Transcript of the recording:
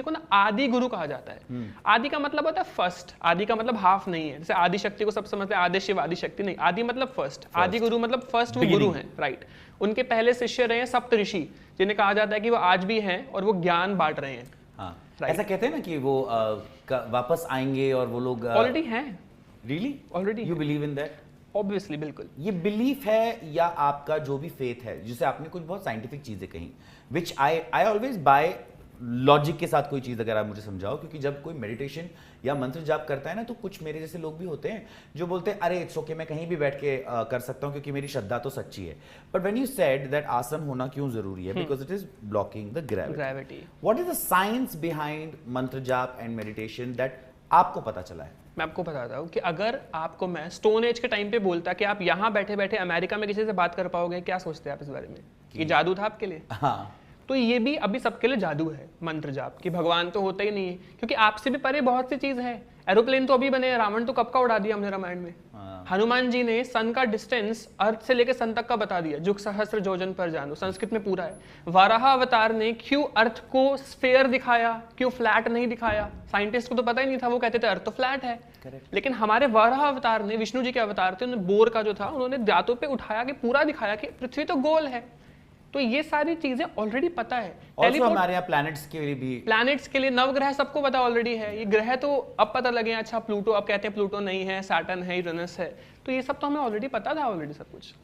को ना आदि गुरु कहा जाता है। आदि का मतलब होता है फर्स्ट, आदि का मतलब हाफ नहीं है, जैसे आदि शक्ति को सब समझते हैं आदि शिव आदि शक्ति, नहीं, आदि मतलब फर्स्ट, आदि गुरु मतलब फर्स्ट वो गुरु हैं, राइट। उनके पहले शिष्य रहे हैं सप्त ऋषि, जिन्हें कहा जाता है कि वो आज भी हैं और वो ज्ञान बांट रहे हैं। हाँ, ऐसा कहते हैं ना कि वो वापस आएंगे और वो लोग ऑलरेडी हैं। Really? Already you believe in that? Obviously, बिल्कुल। ये बिलीफ है या आपका जो भी फेथ है, जिसे आपने कुछ बहुत साइंटिफिक चीजें कही, विच आई ऑलवेज बाय लॉजिक के साथ कोई चीज अगर आप मुझे समझाओ, क्योंकि जब कोई मेडिटेशन या मंत्र जाप करता है ना, तो कुछ मेरे जैसे लोग भी होते हैं जो बोलते हैं अरे इट्स ओके, मैं कहीं भी बैठ के कर सकता हूं क्योंकि मेरी श्रद्धा तो सच्ची है। But when you said that आसन होना क्यों जरूरी है, because it is blocking the gravity. What is the science behind मंत्र जाप एंड मेडिटेशन दैट आपको पता चला है? मैं आपको बताता हूँ कि अगर आपको मैं स्टोन एज के टाइम पे बोलता कि आप यहाँ बैठे बैठे अमेरिका में किसी से बात कर पाओगे, क्या सोचते हैं आप इस बारे में? कि जादू था आपके लिए? हाँ। तो ये भी अभी सबके लिए जादू है मंत्र जाप, कि भगवान तो होता ही नहीं है, क्योंकि आपसे भी परे बहुत सी चीज है। एरोप्लेन तो अभी बने, रावण तो कब का उड़ा दिया हमने रामायण में। हनुमान जी ने सन का डिस्टेंस अर्थ से लेकर सन तक का बता दिया, जुग सहस्त्र योजन पर जानो, संस्कृत में पूरा है। वाराह अवतार ने क्यों अर्थ को स्फेयर दिखाया, क्यों फ्लैट नहीं दिखाया? साइंटिस्ट को तो पता ही नहीं था, वो कहते थे अर्थ तो फ्लैट है। Correct. लेकिन हमारे वाराह अवतार ने, विष्णु जी के अवतार थे, उन्होंने बोर का जो था उन्होंने दांतों पे उठाया कि पूरा दिखाया कि पृथ्वी तो गोल है। तो ये सारी चीजें ऑलरेडी पता है। हमारे यहाँ प्लैनेट्स के लिए भी, प्लैनेट्स के लिए नवग्रह सबको पता ऑलरेडी है। ये ग्रह तो अब पता लगे, अच्छा प्लूटो, अब कहते हैं प्लूटो नहीं है, सैटर्न है, यूरेनस है, तो ये सब तो हमें ऑलरेडी पता था, ऑलरेडी सब कुछ।